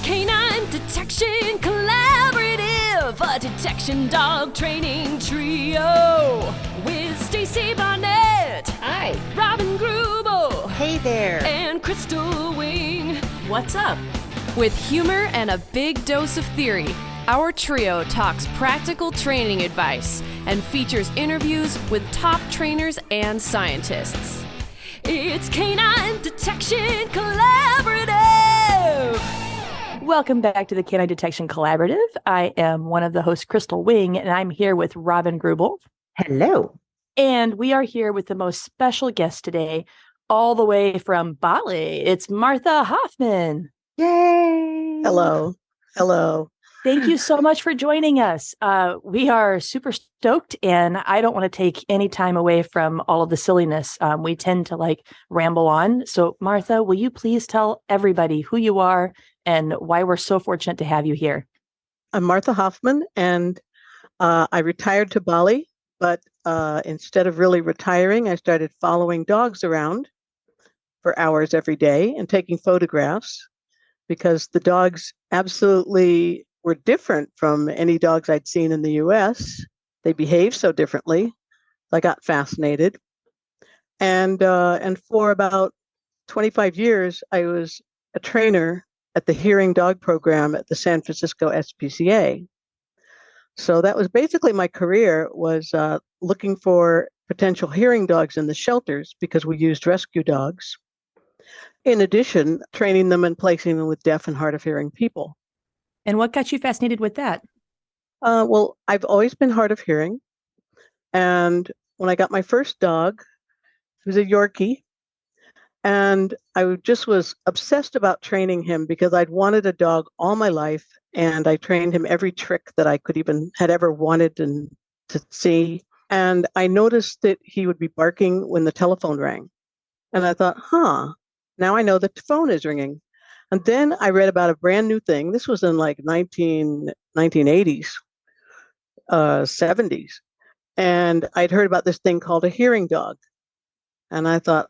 Canine Detection Collaborative, a detection dog training trio with Stacy Barnett. Hi. Robin Grubel. Hey there. And Crystal Wing. What's up? With humor and a big dose of theory, our trio talks practical training advice and features interviews with top trainers and scientists. It's Canine Detection Collaborative! Welcome back to the Canine Detection Collaborative. I am one of the hosts, Crystal Wing, and I'm here with Robin Grubel. Hello. And we are here with the most special guest today, all the way from Bali. It's Martha Hoffman. Yay. Hello. Hello. Thank you so much for joining us. We are super stoked, and I don't want to take any time away from all of the silliness. We tend to ramble on. So Martha, will you please tell everybody who you are and why we're so fortunate to have you here? I'm Martha Hoffman, and I retired to Bali, but instead of really retiring, I started following dogs around for hours every day and taking photographs because the dogs absolutely were different from any dogs I'd seen in the US. They behaved so differently. I got fascinated. And for about 25 years, I was a trainer at the hearing dog program at the San Francisco SPCA. So that was basically my career, was looking for potential hearing dogs in the shelters because we used rescue dogs. In addition, training them and placing them with deaf and hard of hearing people. And what got you fascinated with that? Well, I've always been hard of hearing. And when I got my first dog, he was a Yorkie. And I just was obsessed about training him because I'd wanted a dog all my life. And I trained him every trick that I had ever wanted to see. And I noticed that he would be barking when the telephone rang. And I thought, now I know that the phone is ringing. And then I read about a brand new thing. This was in 1980s, 70s. And I'd heard about this thing called a hearing dog. And I thought,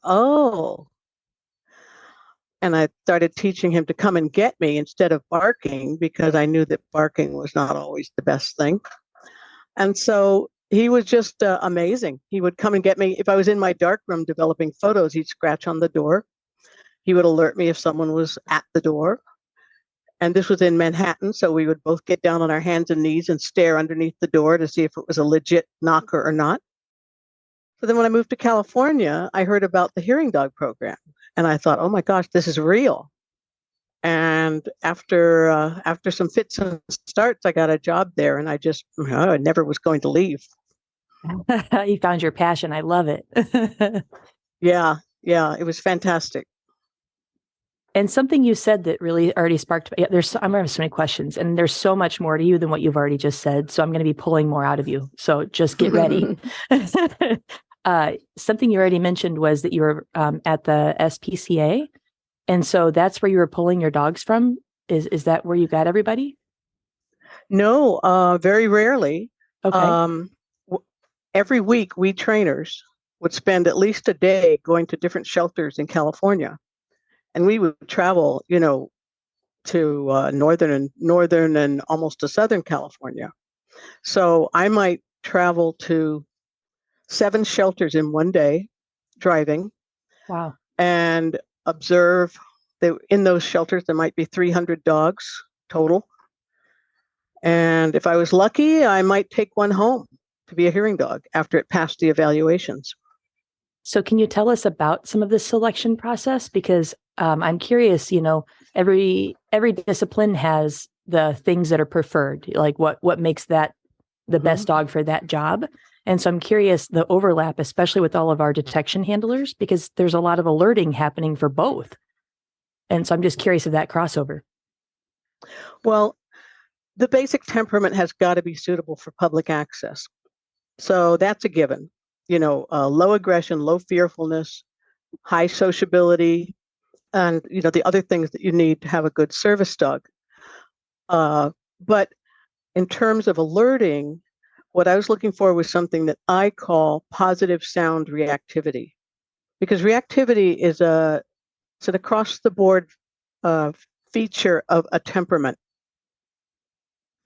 and I started teaching him to come and get me instead of barking because I knew that barking was not always the best thing. And so he was just amazing. He would come and get me. If I was in my darkroom developing photos, he'd scratch on the door. He would alert me if someone was at the door. And this was in Manhattan, so we would both get down on our hands and knees and stare underneath the door to see if it was a legit knocker or not. So then when I moved to California, I heard about the hearing dog program. And I thought, oh my gosh, this is real. And after some fits and starts, I got a job there, and I never was going to leave. You found your passion. I love it. Yeah, it was fantastic. And something you said that really already sparked, I'm going to have so many questions, and there's so much more to you than what you've already just said. So I'm going to be pulling more out of you. So just get ready. Something you already mentioned was that you were at the SPCA. And so that's where you were pulling your dogs from? Is that where you got everybody? No, very rarely. Okay. Every week, we trainers would spend at least a day going to different shelters in California. And we would travel, to northern and almost to Southern California. So I might travel to 7 shelters in one day, driving. Wow. And observe that in those shelters, there might be 300 dogs total. And if I was lucky, I might take one home to be a hearing dog after it passed the evaluations. So can you tell us about some of the selection process? Because I'm curious, every discipline has the things that are preferred, like what makes that the best dog for that job. And so I'm curious the overlap, especially with all of our detection handlers, because there's a lot of alerting happening for both. And so I'm just curious of that crossover. Well, the basic temperament has got to be suitable for public access. So that's a given. Low aggression, low fearfulness, high sociability, and, the other things that you need to have a good service dog. But in terms of alerting, what I was looking for was something that I call positive sound reactivity. Because reactivity is it's an across-the-board feature of a temperament.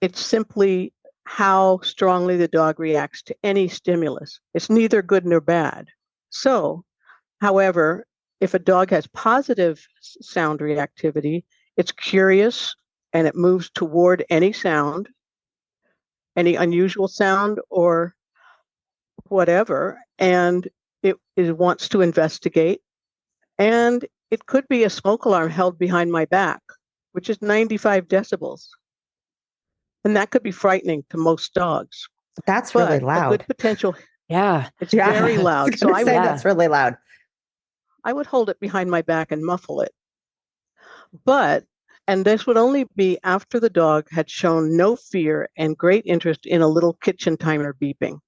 It's simply how strongly the dog reacts to any stimulus. It's neither good nor bad. So, however, if a dog has positive sound reactivity, it's curious and it moves toward any sound, any unusual sound or whatever, and it wants to investigate. And it could be a smoke alarm held behind my back, which is 95 decibels. And that could be frightening to most dogs. That's really But a loud. good potential. Yeah. It's very I loud. was So gonna say that's really loud. I would hold it behind my back and muffle it. And this would only be after the dog had shown no fear and great interest in a little kitchen timer beeping.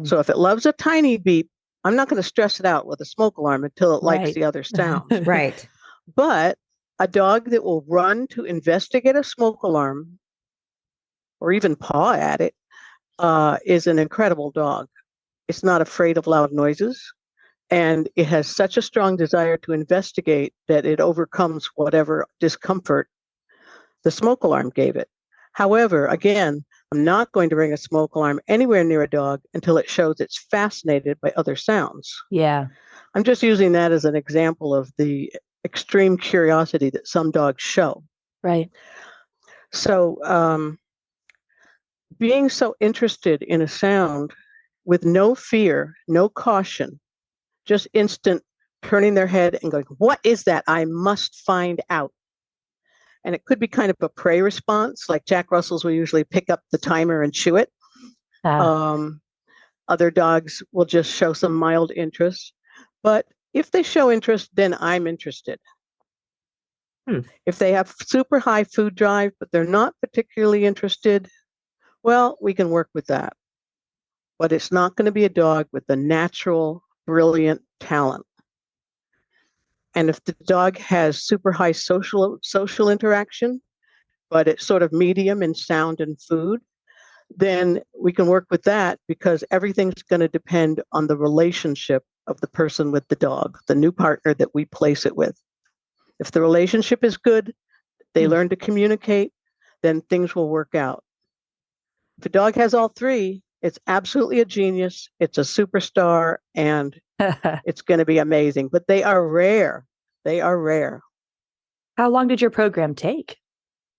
So if it loves a tiny beep, I'm not going to stress it out with a smoke alarm until it likes the other sounds. Right. But a dog that will run to investigate a smoke alarm or even paw at it is an incredible dog. It's not afraid of loud noises, and it has such a strong desire to investigate that it overcomes whatever discomfort the smoke alarm gave it. However, again, I'm not going to bring a smoke alarm anywhere near a dog until it shows it's fascinated by other sounds. Yeah. I'm just using that as an example of the extreme curiosity that some dogs show. Right. So, being so interested in a sound with no fear, no caution, just instant turning their head and going, what is that? I must find out. And it could be kind of a prey response, like Jack Russells will usually pick up the timer and chew it. Other dogs will just show some mild interest. But if they show interest, then I'm interested. If they have super high food drive, but they're not particularly interested, well, we can work with that. But it's not going to be a dog with the natural, brilliant talent. And if the dog has super high social interaction, but it's sort of medium in sound and food, then we can work with that because everything's going to depend on the relationship of the person with the dog, the new partner that we place it with. If the relationship is good, they learn to communicate, then things will work out. If a dog has all three, it's absolutely a genius. It's a superstar, and it's going to be amazing. But they are rare. They are rare. How long did your program take?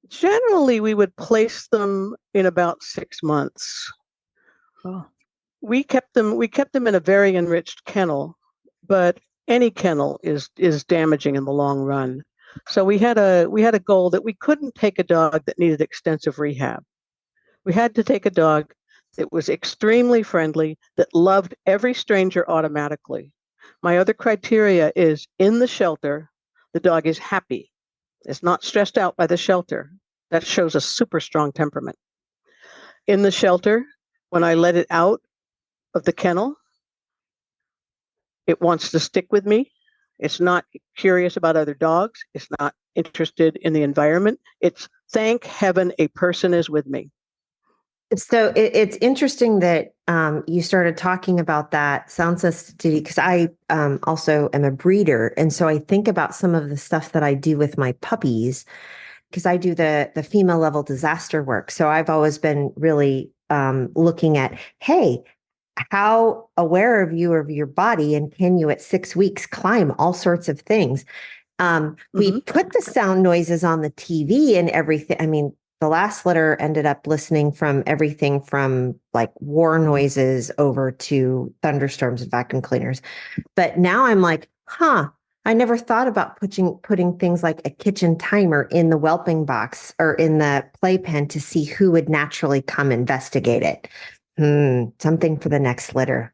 Generally, we would place them in about 6 months. Oh. We kept them in a very enriched kennel, but any kennel is damaging in the long run. So we had a goal that we couldn't take a dog that needed extensive rehab. We had to take a dog that was extremely friendly, that loved every stranger automatically. My other criteria is in the shelter, the dog is happy. It's not stressed out by the shelter. That shows a super strong temperament. In the shelter, when I let it out of the kennel, it wants to stick with me. It's not curious about other dogs. It's not interested in the environment. It's thank heaven a person is with me. So it's interesting that you started talking about that sound sensitivity, because I also am a breeder. And so I think about some of the stuff that I do with my puppies, because I do the female level disaster work. So I've always been really looking at, hey, how aware of your body, and can you at 6 weeks climb all sorts of things? We put the sound noises on the TV and everything. I mean, the last litter ended up listening from everything from like war noises over to thunderstorms and vacuum cleaners. But now I'm like, I never thought about putting things like a kitchen timer in the whelping box or in the playpen to see who would naturally come investigate it. Something for the next litter.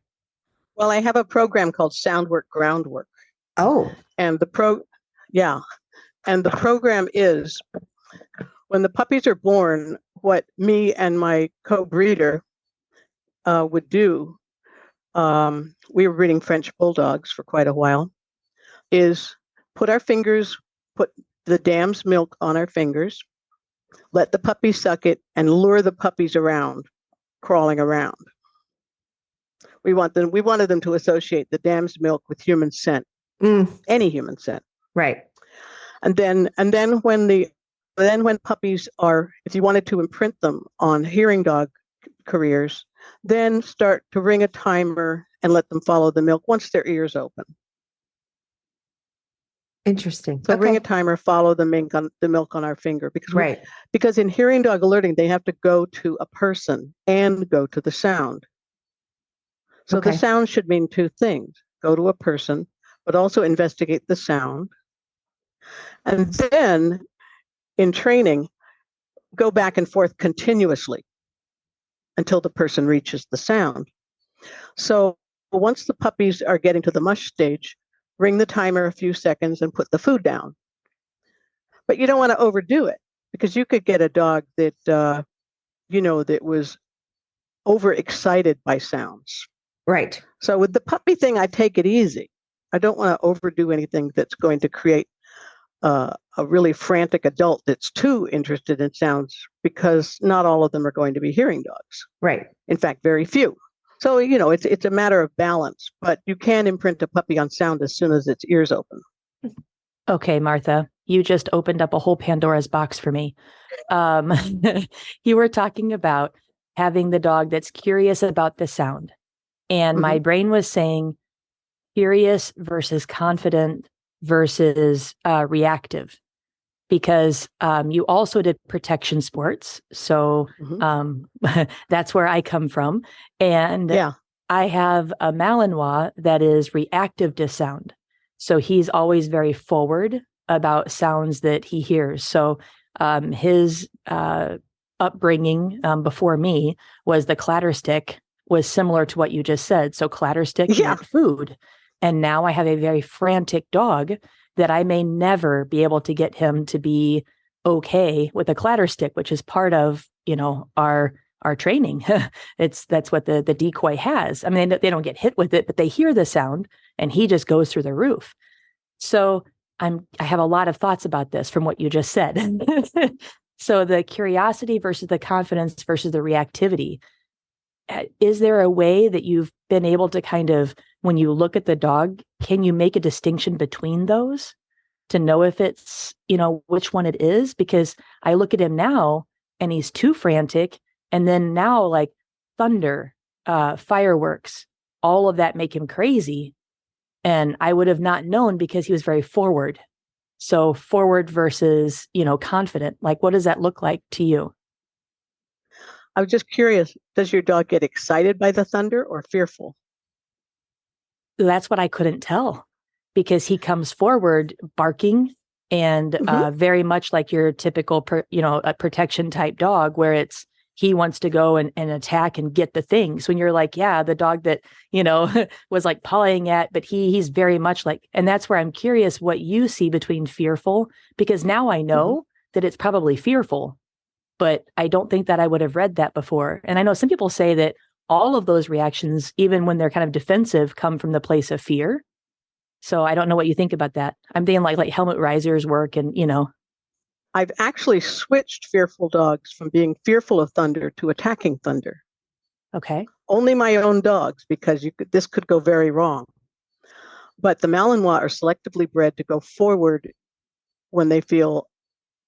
Well, I have a program called Soundwork Groundwork. Oh. And the program is, when the puppies are born, what me and my co-breeder would do, we were breeding French bulldogs for quite a while, is put the dam's milk on our fingers, let the puppy suck it, and lure the puppies around, crawling around. We wanted them to associate the dam's milk with human scent, any human scent. Right. And then when puppies are, if you wanted to imprint them on hearing dog careers, then start to ring a timer and let them follow the milk once their ears open. Interesting. So Okay. ring a timer, follow the milk on our finger, Right. because in hearing dog alerting, they have to go to a person and go to the sound. So Okay. the sound should mean two things: go to a person, but also investigate the sound. And then in training, go back and forth continuously until the person reaches the sound. So once the puppies are getting to the mush stage, ring the timer a few seconds and put the food down. But you don't want to overdo it, because you could get a dog that, that was overexcited by sounds. Right. So with the puppy thing, I take it easy. I don't want to overdo anything that's going to create a really frantic adult that's too interested in sounds, because not all of them are going to be hearing dogs. Right. In fact, very few. So, it's a matter of balance, but you can imprint a puppy on sound as soon as its ears open. Okay, Martha, you just opened up a whole Pandora's box for me. You were talking about having the dog that's curious about the sound. And my brain was saying curious versus confident versus reactive, because you also did protection sports. So that's where I come from. And I have a Malinois that is reactive to sound. So he's always very forward about sounds that he hears. So his upbringing before me was the clatter stick was similar to what you just said. So clatter stick meant food. And now I have a very frantic dog that I may never be able to get him to be okay with a clatter stick, which is part of, our training. That's what the decoy has. I mean, they don't get hit with it, but they hear the sound and he just goes through the roof. So I have a lot of thoughts about this from what you just said. So the curiosity versus the confidence versus the reactivity. Is there a way that you've been able to kind of, when you look at the dog, can you make a distinction between those to know if it's, which one it is? Because I look at him now and he's too frantic. And then now, like thunder, fireworks, all of that make him crazy. And I would have not known because he was very forward. So forward versus, confident, like what does that look like to you? I was just curious, does your dog get excited by the thunder or fearful? That's what I couldn't tell, because he comes forward barking and very much like your typical, a protection type dog, where he wants to go and attack and get the things. When you're like, the dog that, was like pawing at, but he's very much like, and that's where I'm curious what you see between fearful, because now I know that it's probably fearful, but I don't think that I would have read that before. And I know some people say that all of those reactions, even when they're kind of defensive, come from the place of fear. So I don't know what you think about that. I'm thinking like Helmut Reiser's work and, I've actually switched fearful dogs from being fearful of thunder to attacking thunder. Okay. Only my own dogs, because this could go very wrong. But the Malinois are selectively bred to go forward when they feel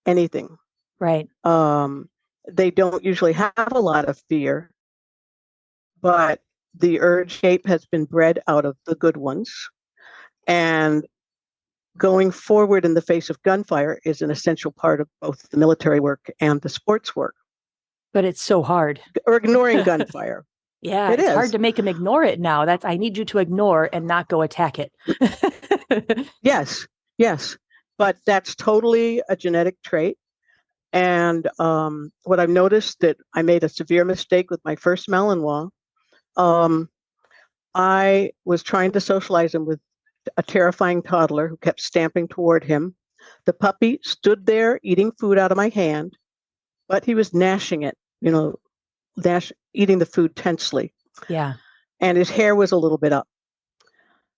anything. Right. They don't usually have a lot of fear, but the urge shape has been bred out of the good ones. And going forward in the face of gunfire is an essential part of both the military work and the sports work. But it's so hard. Or ignoring gunfire. Yeah, it's hard to make him ignore it now. I need you to ignore and not go attack it. Yes. But that's totally a genetic trait. And what I've noticed, that I made a severe mistake with my first Malinois. I was trying to socialize him with a terrifying toddler who kept stamping toward him. The puppy stood there eating food out of my hand, but he was gnashing it, eating the food tensely. Yeah. And his hair was a little bit up.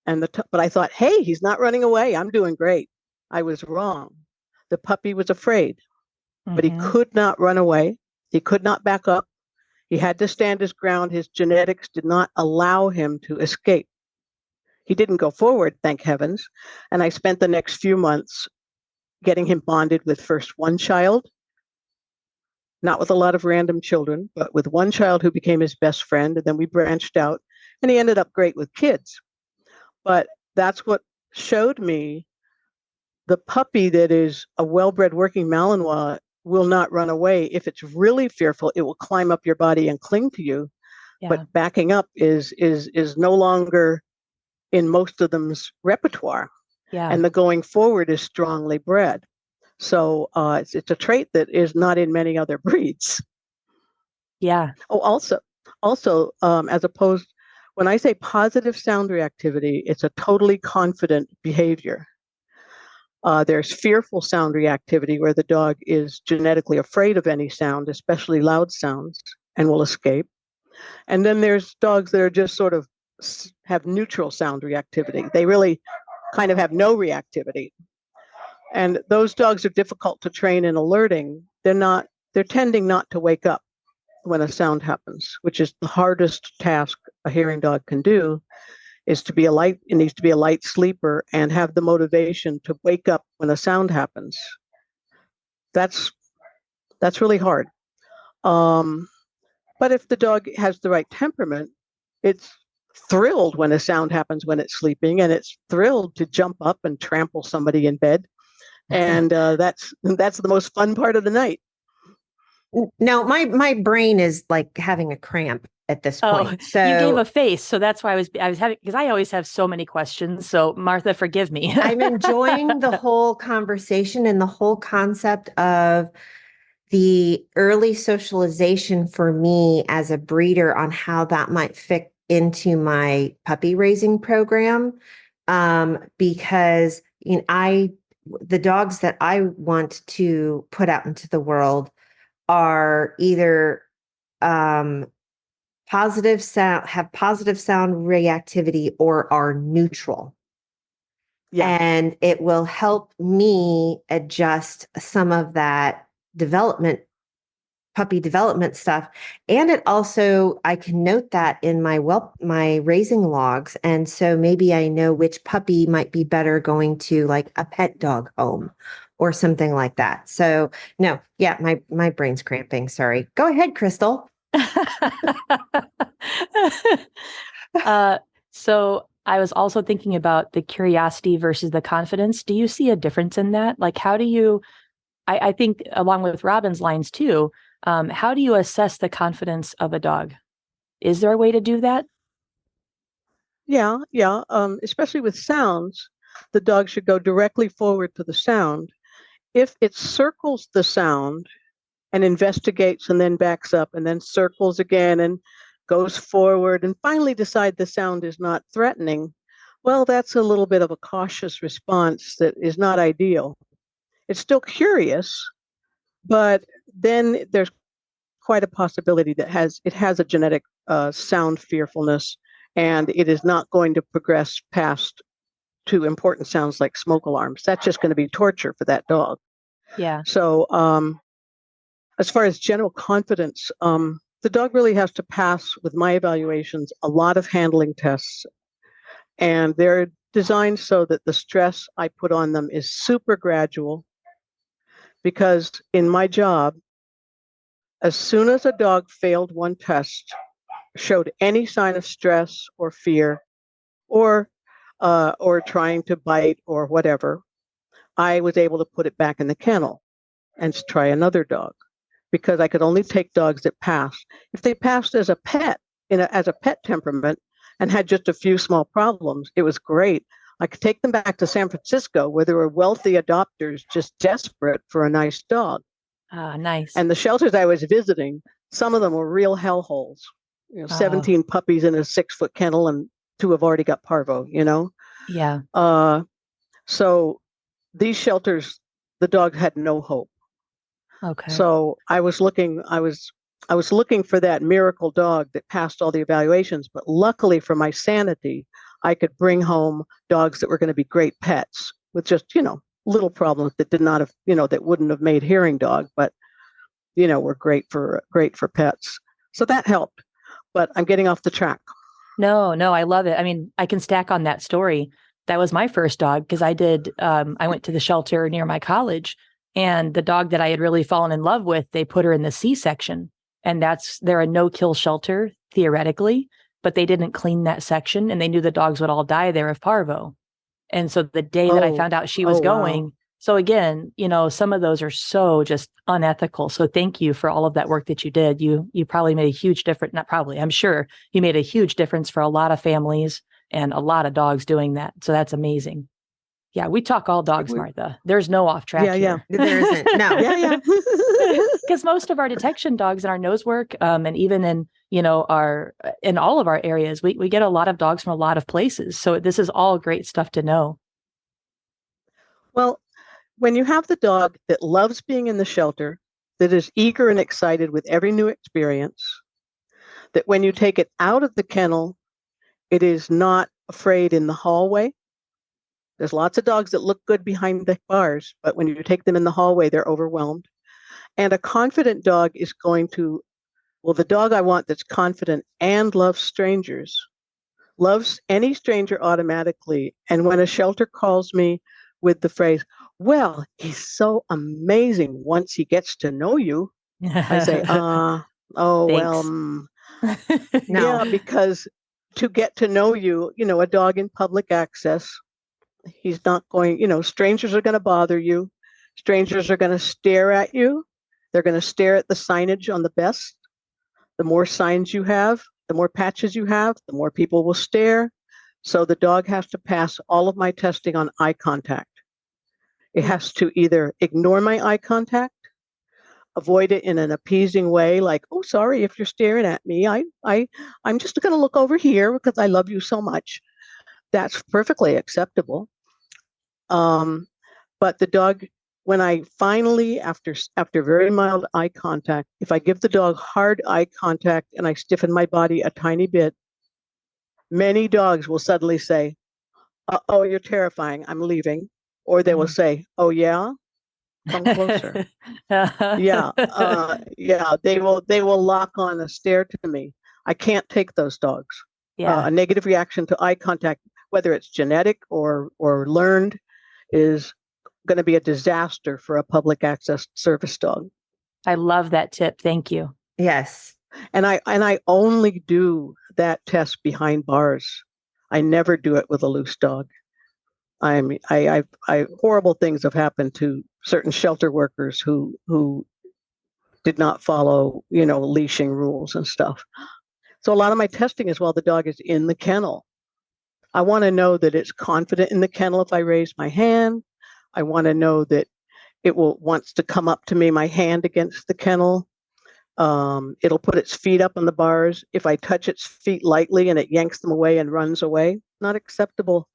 But I thought, hey, he's not running away. I'm doing great. I was wrong. The puppy was afraid, but he could not run away. He could not back up. He had to stand his ground. His genetics did not allow him to escape. He didn't go forward, thank heavens. And I spent the next few months, getting him bonded with first one child, not with a lot of random children, but with one child who became his best friend. And then we branched out, and he ended up great with kids. But that's what showed me the puppy that is a well-bred working Malinois will not run away. If it's really fearful, it will climb up your body and cling to you. Yeah. But backing up is no longer in most of them's repertoire. Yeah. And the going forward is strongly bred. So it's a trait that is not in many other breeds. Yeah. Oh, also, as opposed, when I say positive sound reactivity, it's a totally confident behavior. There's fearful sound reactivity where the dog is genetically afraid of any sound, especially loud sounds, and will escape. And then there's dogs that are just sort of have neutral sound reactivity. They really kind of have no reactivity. And those dogs are difficult to train in alerting. They're tending not to wake up when a sound happens, which is the hardest task a hearing dog can do, is to be it needs to be a light sleeper and have the motivation to wake up when a sound happens. That's really hard. But if the dog has the right temperament, it's thrilled when a sound happens when it's sleeping, and it's thrilled to jump up and trample somebody in bed. And that's the most fun part of the night. No, my brain is like having a cramp at this point. So you gave a face, so that's why I was having, because I always have so many questions. So Martha, forgive me. I'm enjoying the whole conversation and the whole concept of the early socialization for me as a breeder on how that might fit into my puppy raising program. Because the dogs that I want to put out into the world are either positive sound reactivity or are neutral. Yeah. And it will help me adjust some of that puppy development stuff. And it also, I can note that in my raising logs. And so maybe I know which puppy might be better going to like a pet dog home or something like that. So no, yeah, my brain's cramping. Sorry. Go ahead, Crystal. So I was also thinking about the curiosity versus the confidence. Do you see a difference in that? Like, how do you, I think along with Robin's lines too, how do you assess the confidence of a dog? Is there a way to do that? Yeah. Especially with sounds, the dog should go directly forward to the sound. If it circles the sound and investigates and then backs up and then circles again and goes forward and finally decide the sound is not threatening, well, that's a little bit of a cautious response that is not ideal. It's still curious, but then there's quite a possibility that it has a genetic sound fearfulness, and it is not going to progress past to important sounds like smoke alarms. That's just going to be torture for that dog. Yeah. So as far as general confidence, the dog really has to pass, with my evaluations, a lot of handling tests. And they're designed so that the stress I put on them is super gradual. Because in my job, as soon as a dog failed one test, showed any sign of stress or fear, or trying to bite or whatever, I was able to put it back in the kennel and try another dog, because I could only take dogs that passed. If they passed as a pet, as a pet temperament, and had just a few small problems, it was great. I could take them back to San Francisco, where there were wealthy adopters just desperate for a nice dog. Ah, nice. And the shelters I was visiting, some of them were real hellholes. 17 puppies in a 6-foot kennel, and 2 have already got parvo, Yeah. So these shelters, the dog had no hope. Okay. So I was looking for that miracle dog that passed all the evaluations, but luckily for my sanity, I could bring home dogs that were going to be great pets with just, little problems that did not have, that wouldn't have made hearing dog, but, were great for pets. So that helped, but I'm getting off the track. No, I love it. I mean, I can stack on that story. That was my first dog because I went to the shelter near my college, and the dog that I had really fallen in love with, they put her in the C-section, and they're a no-kill shelter theoretically, but they didn't clean that section, and they knew the dogs would all die there of parvo. And so the day that I found out she was going, wow. so again, some of those are so just unethical. So thank you for all of that work that you did. You probably made a huge difference. Not probably, I'm sure you made a huge difference for a lot of families and a lot of dogs doing that. So that's amazing. Yeah, we talk all dogs, Martha. There's no off track here. There isn't. No. Yeah. Because most of our detection dogs in our nose work, and even in in all of our areas, we get a lot of dogs from a lot of places. So this is all great stuff to know. Well, when you have the dog that loves being in the shelter, that is eager and excited with every new experience, that when you take it out of the kennel, it is not afraid in the hallway. There's lots of dogs that look good behind the bars, but when you take them in the hallway, they're overwhelmed. And a confident dog is going to, the dog I want that's confident and loves strangers, loves any stranger automatically. And when a shelter calls me with the phrase, well, he's so amazing once he gets to know you, I say, no. Yeah, because to get to know you, a dog in public access, he's not going, strangers are going to bother you. Strangers are going to stare at you. They're going to stare at the signage on the vest. The more signs you have, the more patches you have, the more people will stare. So the dog has to pass all of my testing on eye contact. It has to either ignore my eye contact, avoid it in an appeasing way, like, oh, sorry if you're staring at me. I'm just going to look over here because I love you so much. That's perfectly acceptable. But the dog, when I finally, after very mild eye contact, if I give the dog hard eye contact and I stiffen my body a tiny bit, many dogs will suddenly say, oh, you're terrifying, I'm leaving. Or they will say, oh, yeah, come closer. Yeah, they will lock on a stare to me. I can't take those dogs. Yeah. A negative reaction to eye contact, whether it's genetic or learned, is going to be a disaster for a public access service dog. I love that tip. Thank you. Yes. And I only do that test behind bars. I never do it with a loose dog. Horrible things have happened to certain shelter workers who did not follow, leashing rules and stuff. So a lot of my testing is while the dog is in the kennel. I want to know that it's confident in the kennel if I raise my hand. I want to know that it wants to come up to me, my hand against the kennel. It'll put its feet up on the bars. If I touch its feet lightly and it yanks them away and runs away, not acceptable.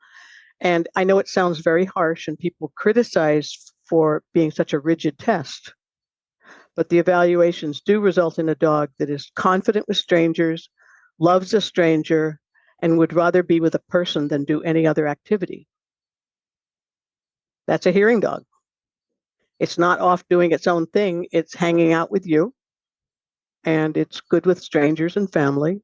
And I know it sounds very harsh and people criticize for being such a rigid test, but the evaluations do result in a dog that is confident with strangers, loves a stranger, and would rather be with a person than do any other activity. That's a hearing dog. It's not off doing its own thing. It's hanging out with you, and it's good with strangers and family.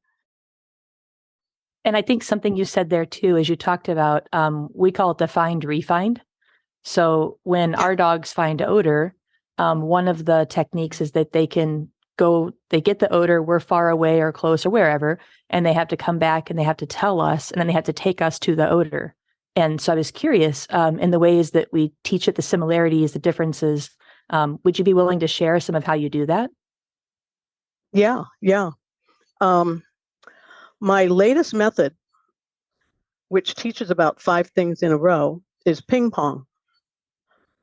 And I think something you said there too, is you talked about, we call it the find refind. So when our dogs find odor, one of the techniques is that they get the odor, we're far away or close or wherever, and they have to come back and they have to tell us, and then they have to take us to the odor. And so I was curious, in the ways that we teach it, the similarities, the differences, would you be willing to share some of how you do that? Yeah. My latest method, which teaches about 5 things in a row, is ping pong.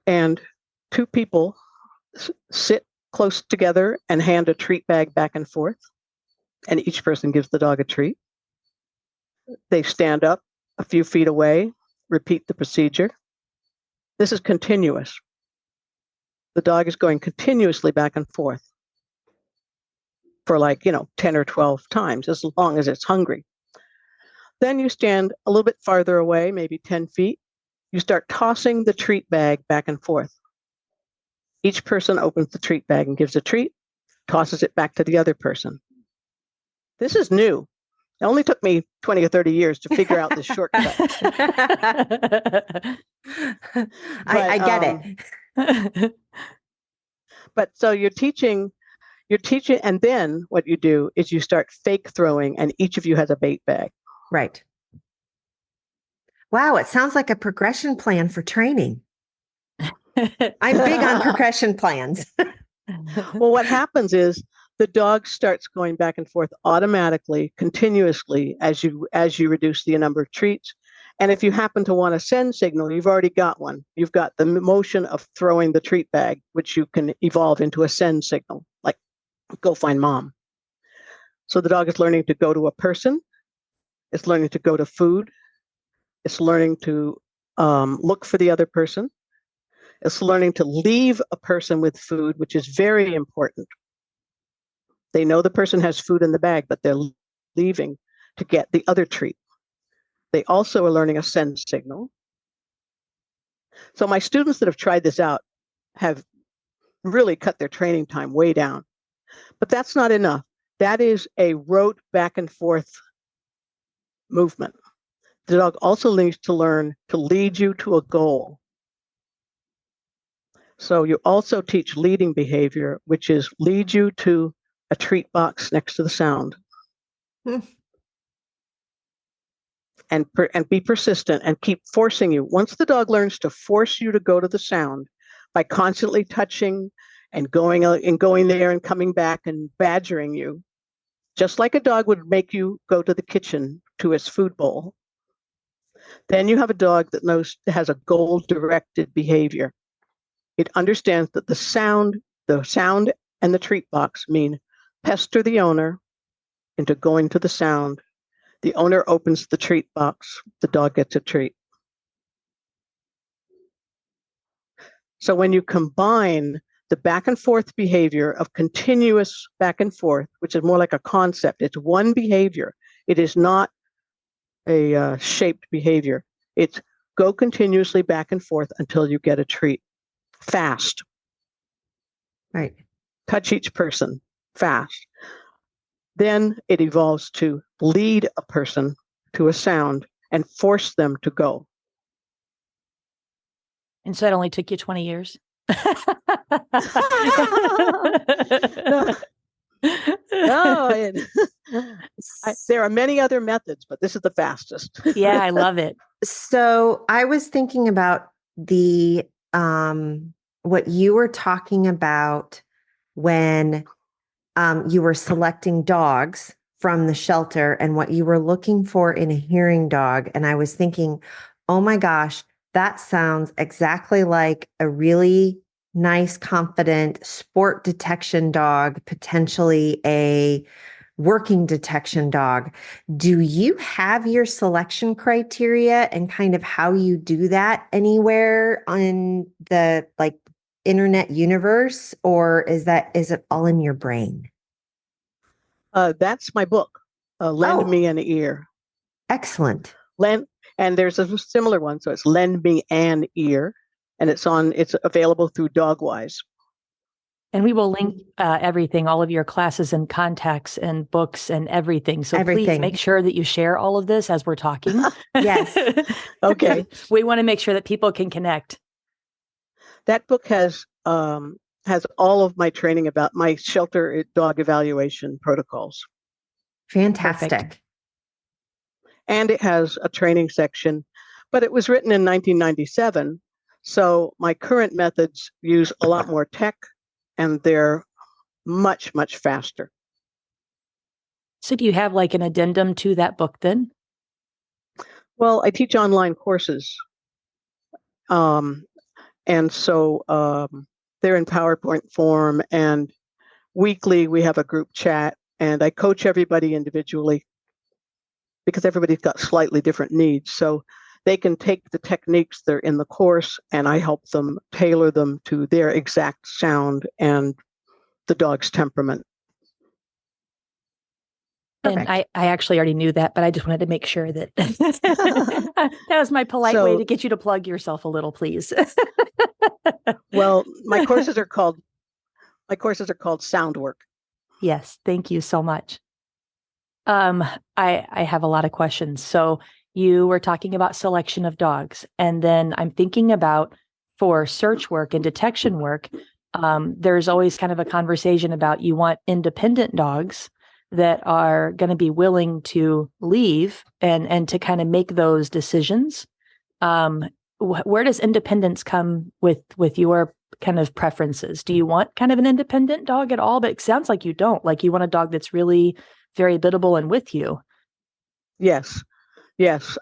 And 2 people sit close together and hand a treat bag back and forth, and each person gives the dog a treat. They stand up a few feet away, repeat the procedure. This is continuous. The dog is going continuously back and forth for 10 or 12 times, as long as it's hungry. Then you stand a little bit farther away, maybe 10 feet. You start tossing the treat bag back and forth. Each person opens the treat bag and gives a treat, tosses it back to the other person. This is new. It only took me 20 or 30 years to figure out this shortcut. I get it. But so you're teaching, and then what you do is you start fake throwing, and each of you has a bait bag. Right. Wow, it sounds like a progression plan for training. I'm big on progression plans. Well, what happens is the dog starts going back and forth automatically, continuously, as you reduce the number of treats. And if you happen to want a send signal, you've already got one. You've got the motion of throwing the treat bag, which you can evolve into a send signal, like go find mom. So the dog is learning to go to a person. It's learning to go to food. It's learning to look for the other person. It's learning to leave a person with food, which is very important. They know the person has food in the bag, but they're leaving to get the other treat. They also are learning a send signal. So my students that have tried this out have really cut their training time way down. But that's not enough. That is a rote back and forth movement. The dog also needs to learn to lead you to a goal. So you also teach leading behavior, which is lead you to a treat box next to the sound. And be persistent and keep forcing you. Once the dog learns to force you to go to the sound by constantly touching and going there and coming back and badgering you, just like a dog would make you go to the kitchen to its food bowl, then you have a dog that has a goal-directed behavior. It understands that the sound and the treat box mean pester the owner into going to the sound. The owner opens the treat box. The dog gets a treat. So when you combine the back and forth behavior of continuous back and forth, which is more like a concept, it's one behavior. It is not a shaped behavior. It's go continuously back and forth until you get a treat. Fast. Right. Touch each person. Fast. Then it evolves to lead a person to a sound and force them to go. And so it only took you 20 years? No, there are many other methods, but this is the fastest. Yeah, I love it. So I was thinking about the what you were talking about when you were selecting dogs from the shelter and what you were looking for in a hearing dog. And I was thinking, oh my gosh, that sounds exactly like a really nice, confident sport detection dog, potentially a working detection dog. Do you have your selection criteria and kind of how you do that anywhere on the internet universe, or is it all in your brain? That's my book, Lend Me an Ear. Excellent. And there's a similar one, so it's Lend Me an Ear, and it's available through Dogwise. And we will link everything, all of your classes and contacts and books and everything. So please make sure that you share all of this as we're talking. Yes. Okay. We want to make sure that people can connect. That book has all of my training about my shelter dog evaluation protocols. Fantastic. Perfect. And it has a training section, but it was written in 1997. So my current methods use a lot more tech, and they're much, much faster. So do you have like an addendum to that book then? Well, I teach online courses. And so they're in PowerPoint form, and weekly we have a group chat, and I coach everybody individually because everybody's got slightly different needs. So they can take the techniques that are in the course, and I help them tailor them to their exact sound and the dog's temperament. And I actually already knew that, but I just wanted to make sure that that was my polite way to get you to plug yourself a little, please. Well, my courses are called Sound Work. Yes, thank you so much. I have a lot of questions. So you were talking about selection of dogs, and then I'm thinking about for search work and detection work, there's always kind of a conversation about you want independent dogs that are going to be willing to leave and to kind of make those decisions. Where does independence come with your kind of preferences? Do you want kind of an independent dog at all? But it sounds like you don't. Like you want a dog that's really very biddable and with you. Yes, yes.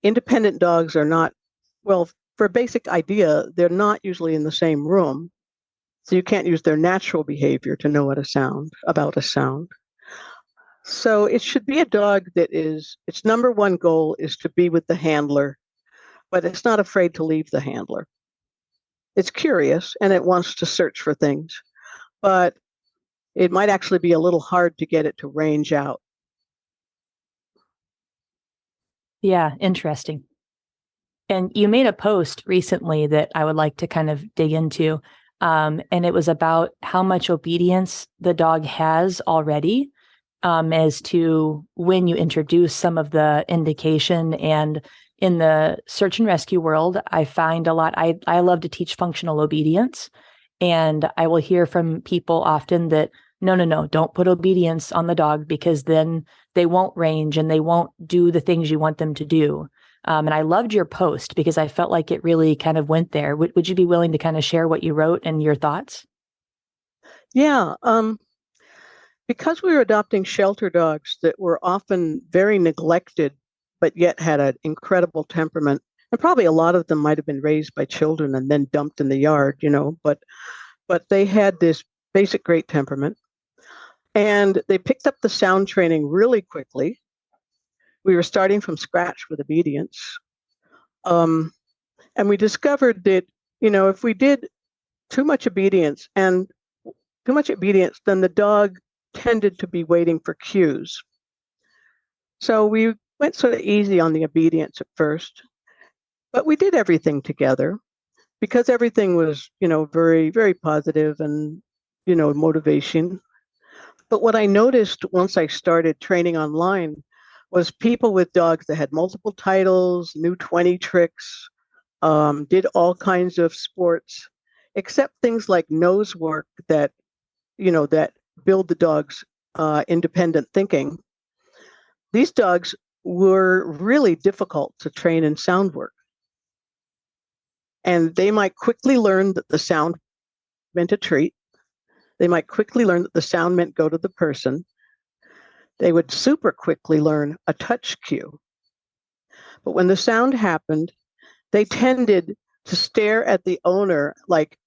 Independent dogs are not, well, for a basic idea, they're not usually in the same room. So you can't use their natural behavior to know about a sound. So it should be a dog that its number one goal is to be with the handler, but it's not afraid to leave the handler. It's curious and it wants to search for things, but it might actually be a little hard to get it to range out. Yeah, interesting. And you made a post recently that I would like to kind of dig into. And it was about how much obedience the dog has already, as to when you introduce some of the indication. And in the search and rescue world, I find a lot, I love to teach functional obedience. And I will hear from people often that, no, don't put obedience on the dog because then they won't range and they won't do the things you want them to do. And I loved your post because I felt like it really kind of went there. Would you be willing to kind of share what you wrote and your thoughts? Yeah. Because we were adopting shelter dogs that were often very neglected, but yet had an incredible temperament, and probably a lot of them might have been raised by children and then dumped in the yard, but they had this basic great temperament. And they picked up the sound training really quickly. We were starting from scratch with obedience. And we discovered that, if we did too much obedience, then the dog tended to be waiting for cues. So we went sort of easy on the obedience at first, but we did everything together because everything was, very, very positive and, motivation. But what I noticed once I started training online was people with dogs that had multiple titles, knew 20 tricks, did all kinds of sports, except things like nose work that build the dog's independent thinking. These dogs were really difficult to train in sound work. And they might quickly learn that the sound meant a treat. They might quickly learn that the sound meant go to the person. They would super quickly learn a touch cue. But when the sound happened, they tended to stare at the owner like,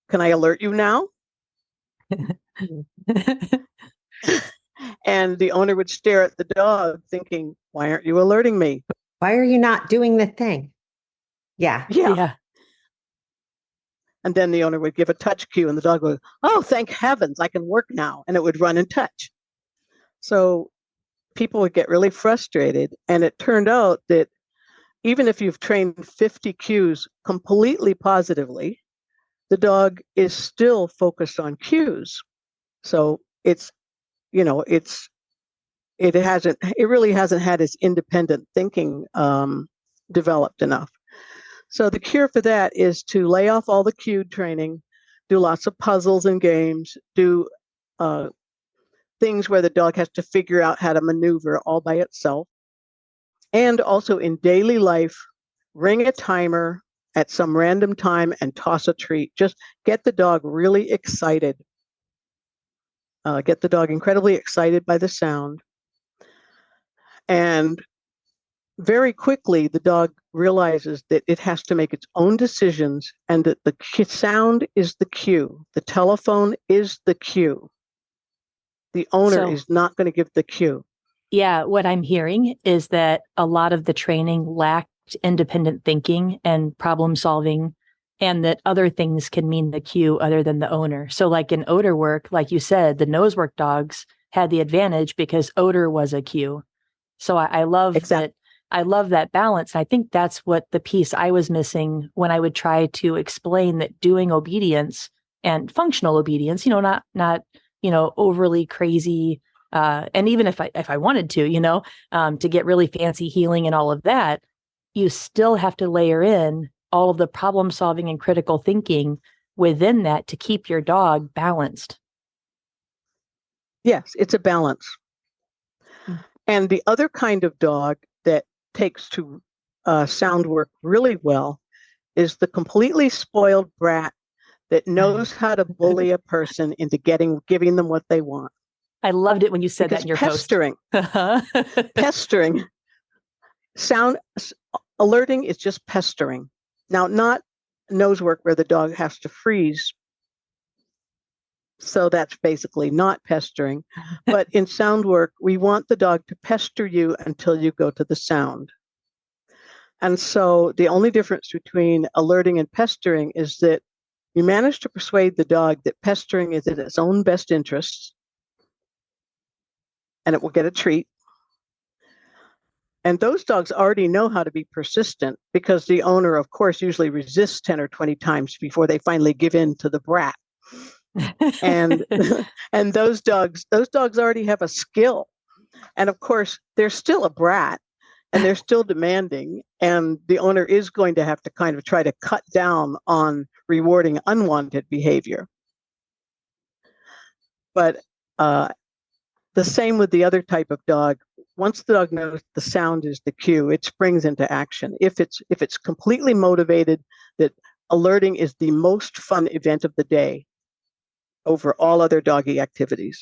can I alert you now? And the owner would stare at the dog thinking, why aren't you alerting me? Why are you not doing the thing? Yeah. Yeah. And then the owner would give a touch cue and the dog would, oh, thank heavens, I can work now. And it would run and touch. So people would get really frustrated. And it turned out that even if you've trained 50 cues completely positively, the dog is still focused on cues. So it really hasn't had its independent thinking developed enough. So the cure for that is to lay off all the cued training, do lots of puzzles and games, do things where the dog has to figure out how to maneuver all by itself. And also in daily life, ring a timer at some random time and toss a treat. Just get the dog really excited. Get the dog incredibly excited by the sound. And very quickly, the dog realizes that it has to make its own decisions and that the sound is the cue. The telephone is the cue. The owner is not going to give the cue. Yeah, what I'm hearing is that a lot of the training lacked independent thinking and problem solving, and that other things can mean the cue other than the owner. So like in odor work, like you said, the nose work dogs had the advantage because odor was a cue. So I love that. I love that balance. I think that's what the piece I was missing when I would try to explain that doing obedience and functional obedience, not overly crazy And even if I wanted to, to get really fancy healing and all of that, you still have to layer in all of the problem solving and critical thinking within that to keep your dog balanced. Yes, it's a balance. And the other kind of dog that takes to sound work really well is the completely spoiled brat that knows how to bully a person into giving them what they want. I loved it when you said that in your pestering, post. pestering, alerting is just pestering. Now, not nose work where the dog has to freeze. So that's basically not pestering. But in sound work, we want the dog to pester you until you go to the sound. And so the only difference between alerting and pestering is that you manage to persuade the dog that pestering is in its own best interests and it will get a treat. And those dogs already know how to be persistent because the owner, of course, usually resists 10 or 20 times before they finally give in to the brat. and and those dogs already have a skill. And of course, they're still a brat and they're still demanding. And the owner is going to have to kind of try to cut down on rewarding unwanted behavior. But the same with the other type of dog. Once the dog knows the sound is the cue, it springs into action. If it's completely motivated that alerting is the most fun event of the day over all other doggy activities.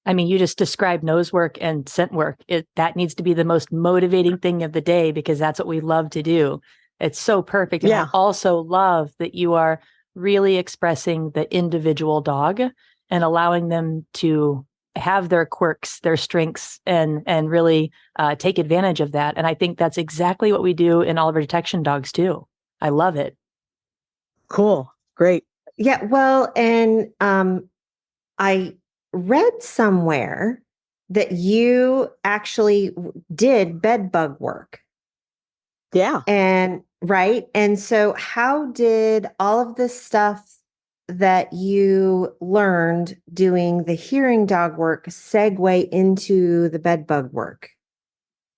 I mean, you just described nose work and scent work. That needs to be the most motivating thing of the day because that's what we love to do. It's so perfect. And yeah. I also love that you are really expressing the individual dog and allowing them to have their quirks, their strengths, and really take advantage of that. And I think that's exactly what we do in all of our detection dogs too. I love it. Cool. Great. Yeah. Well, and I read somewhere that you actually did bedbug work. Yeah. And right. And so how did all of this stuff that you learned doing the hearing dog work segue into the bedbug work?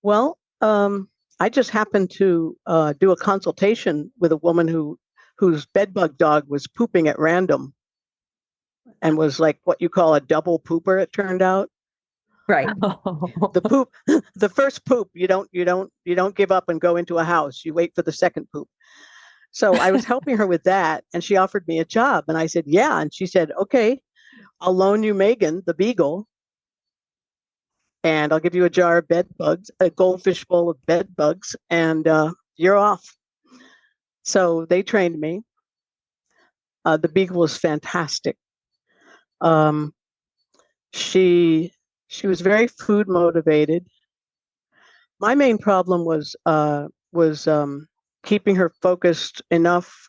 Well, I just happened to do a consultation with a woman whose bedbug dog was pooping at random and was like what you call a double pooper, it turned out. Right. The poop, the first poop, you don't give up and go into a house. You wait for the second poop. So I was helping her with that, and she offered me a job, and I said, yeah. And she said, okay, I'll loan you Megan, the beagle, and I'll give you a jar of bed bugs, a goldfish bowl of bed bugs, and you're off. So they trained me. The beagle was fantastic. She was very food motivated. My main problem was keeping her focused enough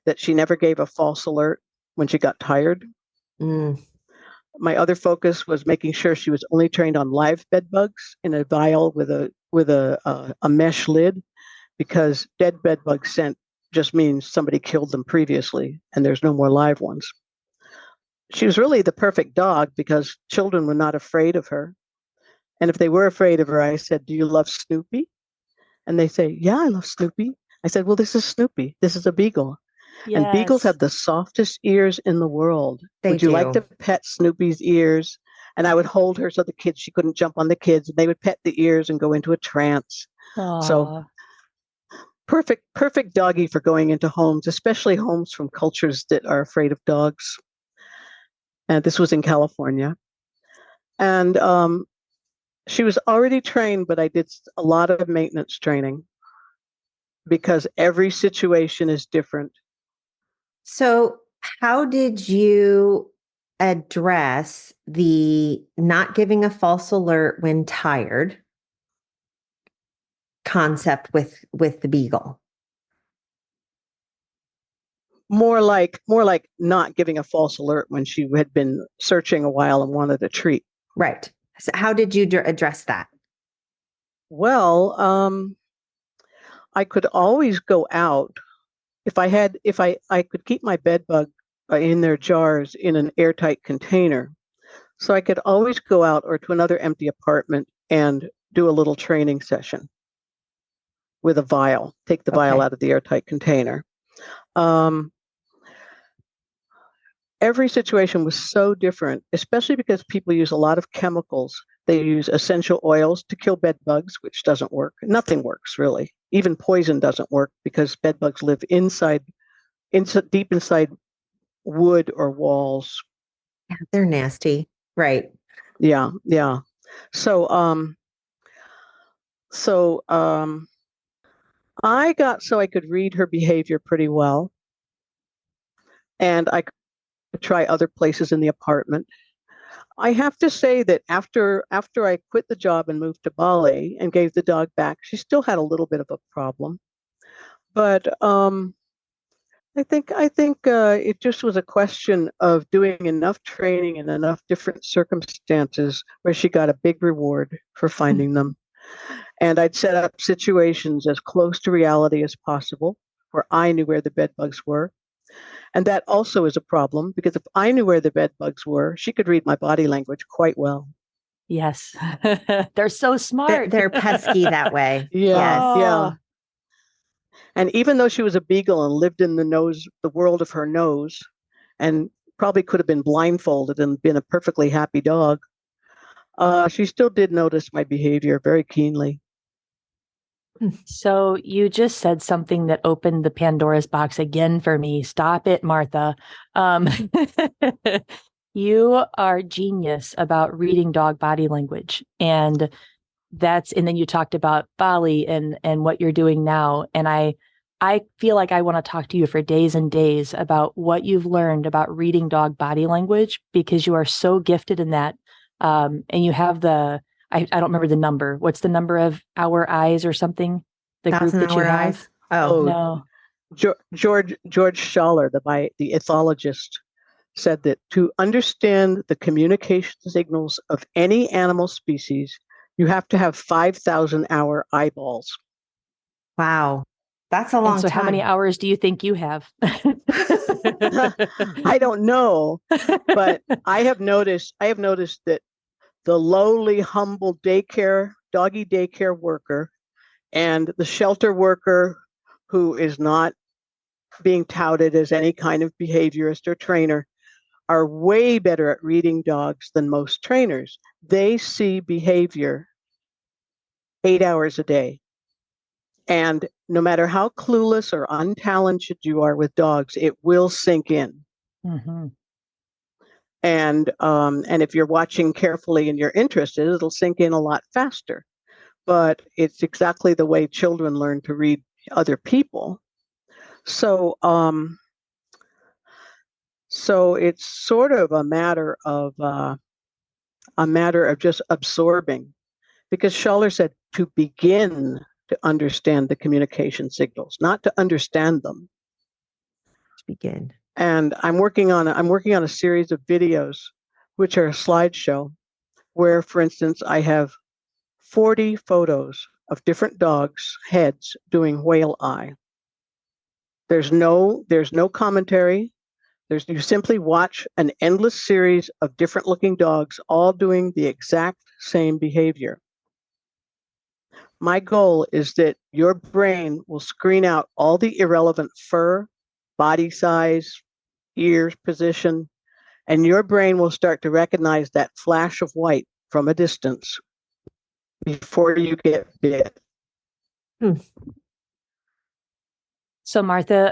that she never gave a false alert when she got tired. My other focus was making sure she was only trained on live bed bugs in a vial with a mesh lid, because dead bed bug scent just means somebody killed them previously and there's no more live ones. She was really the perfect dog because children were not afraid of her. And if they were afraid of her, I said, do you love Snoopy? And they say, yeah, I love Snoopy. I said, well, this is Snoopy. This is a beagle. Yes. And beagles have the softest ears in the world. Would you like to pet Snoopy's ears? And I would hold her so she couldn't jump on the kids. And they would pet the ears and go into a trance. Aww. So perfect doggy for going into homes, especially homes from cultures that are afraid of dogs. And this was in California. And she was already trained, but I did a lot of maintenance training because every situation is different. So how did you address the not giving a false alert when tired concept with the beagle? More like not giving a false alert when she had been searching a while and wanted a treat. Right. So how did you address that? Well, I could always go out if I could keep my bed bug in their jars in an airtight container. So I could always go out or to another empty apartment and do a little training session with a vial, take the vial out of the airtight container. Every situation was so different, especially because people use a lot of chemicals. They use essential oils to kill bed bugs, which doesn't work. Nothing works, really. Even poison doesn't work because bed bugs live deep inside wood or walls. Yeah, they're nasty. Right. Yeah. So I got so I could read her behavior pretty well, and I could try other places in the apartment. I have to say that after I quit the job and moved to Bali and gave the dog back, she still had a little bit of a problem. But I think it just was a question of doing enough training in enough different circumstances where she got a big reward for finding them. And I'd set up situations as close to reality as possible where I knew where the bed bugs were. And that also is a problem because if I knew where the bed bugs were, she could read my body language quite well. Yes. They're so smart. They're pesky that way. Yeah. Yes. And even though she was a beagle and lived in the world of her nose, and probably could have been blindfolded and been a perfectly happy dog, she still did notice my behavior very keenly. So you just said something that opened the Pandora's box again for me. Stop it, Martha. You are genius about reading dog body language. And then you talked about Bali and what you're doing now. And I feel like I want to talk to you for days and days about what you've learned about reading dog body language, because you are so gifted in that. And you have I don't remember the number. What's the number of Our Eyes or something? The group that you have? Eyes? Oh, no. George Schaller, the ethologist, said that to understand the communication signals of any animal species, you have to have 5,000 hour eyeballs. Wow. That's a long time. How many hours do you think you have? I don't know, but I have noticed that the lowly, humble doggy daycare worker and the shelter worker who is not being touted as any kind of behaviorist or trainer are way better at reading dogs than most trainers. They see behavior 8 hours a day. And no matter how clueless or untalented you are with dogs, it will sink in. Mm-hmm. And if you're watching carefully and you're interested, it'll sink in a lot faster. But it's exactly the way children learn to read other people. So it's sort of a matter of just absorbing, because Schaller said to begin to understand the communication signals, not to understand them. To begin. And I'm working on a series of videos, which are a slideshow, where, for instance, I have 40 photos of different dogs' heads doing whale eye. There's no commentary. You simply watch an endless series of different looking dogs all doing the exact same behavior. My goal is that your brain will screen out all the irrelevant fur, body size, ears position, and your brain will start to recognize that flash of white from a distance before you get bit. So Martha,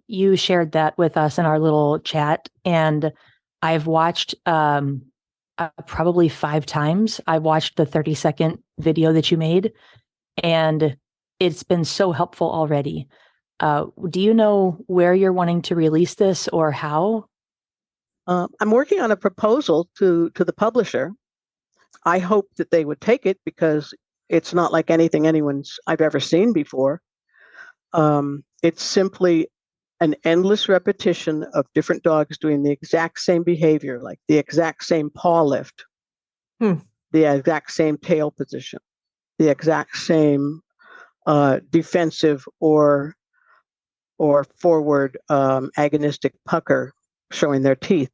you shared that with us in our little chat, and I've watched probably 5 times. I watched the 30-second video that you made, and it's been so helpful already. Do you know where you're wanting to release this or how? I'm working on a proposal to the publisher. I hope that they would take it because it's not like anything I've ever seen before. It's simply an endless repetition of different dogs doing the exact same behavior, like the exact same paw lift, the exact same tail position, the exact same defensive or forward agonistic pucker showing their teeth.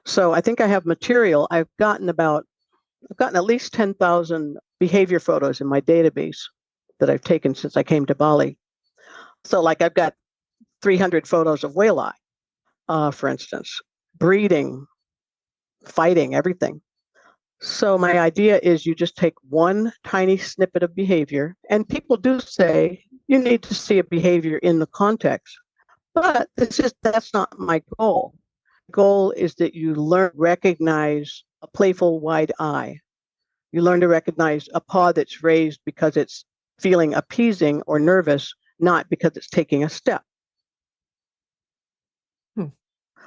So I think I have material. I've gotten at least 10,000 behavior photos in my database that I've taken since I came to Bali. So like I've got 300 photos of whale eye, for instance, breeding, fighting, everything. So my idea is you just take one tiny snippet of behavior, and people do say you need to see a behavior in the context, but that's not my goal. The goal is that you learn to recognize a playful wide eye. You learn to recognize a paw that's raised because it's feeling appeasing or nervous, not because it's taking a step.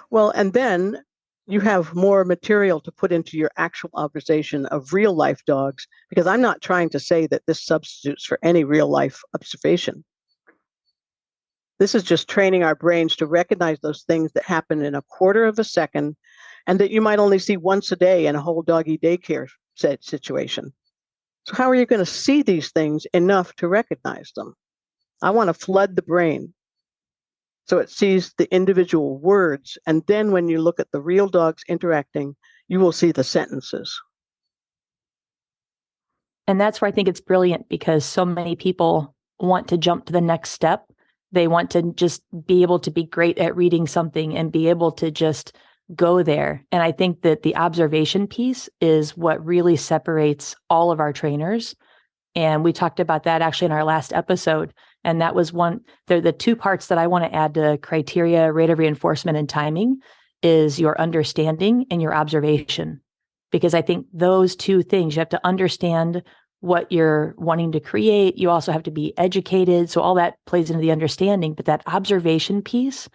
Well, and then you have more material to put into your actual observation of real life dogs, because I'm not trying to say that this substitutes for any real life observation. This is just training our brains to recognize those things that happen in a quarter of a second and that you might only see once a day in a whole doggy daycare situation. So how are you going to see these things enough to recognize them? I want to flood the brain so it sees the individual words. And then when you look at the real dogs interacting, you will see the sentences. And that's where I think it's brilliant, because so many people want to jump to the next step. They want to just be able to be great at reading something and be able to just go there. And I think that the observation piece is what really separates all of our trainers. And we talked about that actually in our last episode. And that was the two parts that I want to add to criteria, rate of reinforcement, and timing is your understanding and your observation. Because I think those two things, you have to understand what you're wanting to create. You also have to be educated. So all that plays into the understanding. But that observation piece,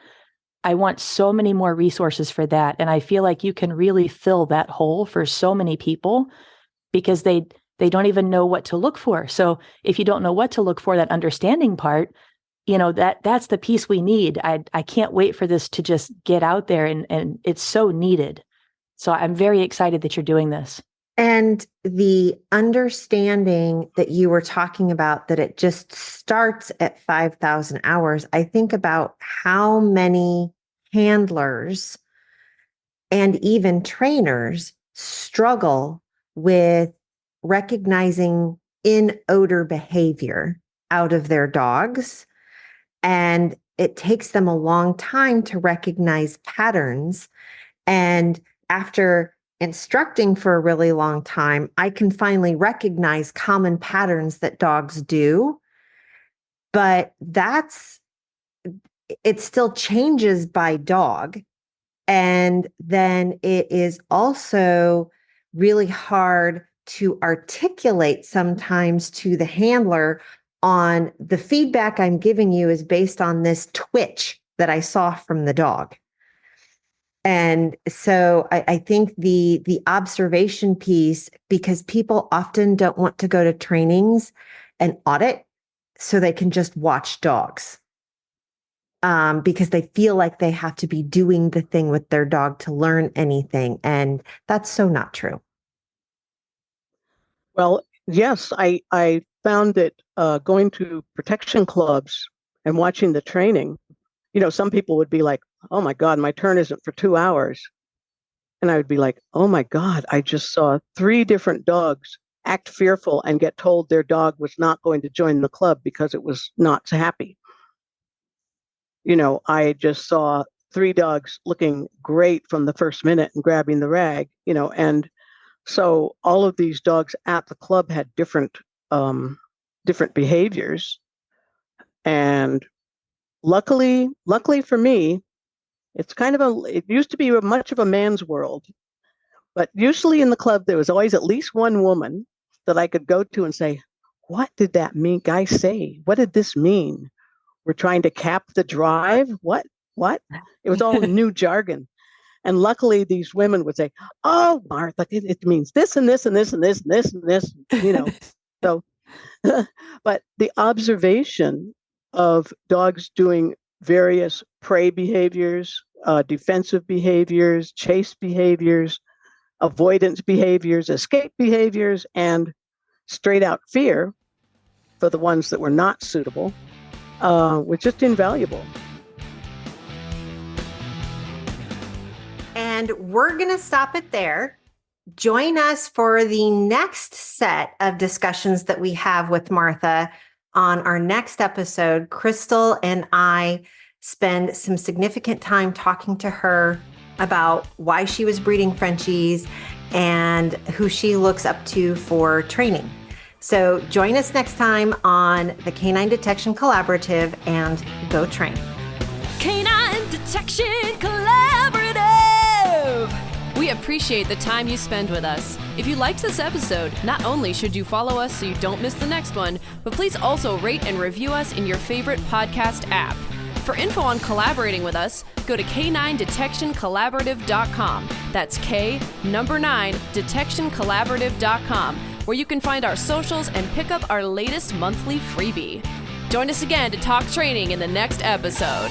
I want so many more resources for that. And I feel like you can really fill that hole for so many people, because they don't even know what to look for. So if you don't know what to look for, that understanding part, that's the piece we need. I can't wait for this to just get out there, and it's so needed. So I'm very excited that you're doing this. And the understanding that you were talking about, that it just starts at 5,000 hours, I think about how many handlers and even trainers struggle with recognizing in-odor behavior out of their dogs. And it takes them a long time to recognize patterns. And after instructing for a really long time, I can finally recognize common patterns that dogs do. But it still changes by dog. And then it is also really hard to articulate sometimes to the handler on the feedback I'm giving you is based on this twitch that I saw from the dog. And so I think the observation piece, because people often don't want to go to trainings and audit so they can just watch dogs, because they feel like they have to be doing the thing with their dog to learn anything. And that's so not true. Well, yes, I found that going to protection clubs and watching the training, some people would be like, oh my God, my turn isn't for 2 hours. And I would be like, oh my God, I just saw 3 different dogs act fearful and get told their dog was not going to join the club because it was not happy. I just saw 3 dogs looking great from the first minute and grabbing the rag, and so all of these dogs at the club had different behaviors. And luckily for me, it's it used to be much of a man's world, but usually in the club, there was always at least one woman that I could go to and say, what did that guy say? What did this mean? We're trying to cap the drive? What? It was all new jargon. And luckily these women would say, oh, Martha, it means this and this and this and this and this and this, So, but the observation of dogs doing various prey behaviors, defensive behaviors, chase behaviors, avoidance behaviors, escape behaviors, and straight out fear for the ones that were not suitable, was just invaluable. And we're going to stop it there. Join us for the next set of discussions that we have with Martha. On our next episode, Crystal and I spend some significant time talking to her about why she was breeding Frenchies and who she looks up to for training. So join us next time on the Canine Detection Collaborative and go train. Canine Detection Collaborative! We appreciate the time you spend with us. If you liked this episode, not only should you follow us so you don't miss the next one, but please also rate and review us in your favorite podcast app. For info on collaborating with us, go to k9detectioncollaborative.com. That's K9detectioncollaborative.com, where you can find our socials and pick up our latest monthly freebie. Join us again to talk training in the next episode.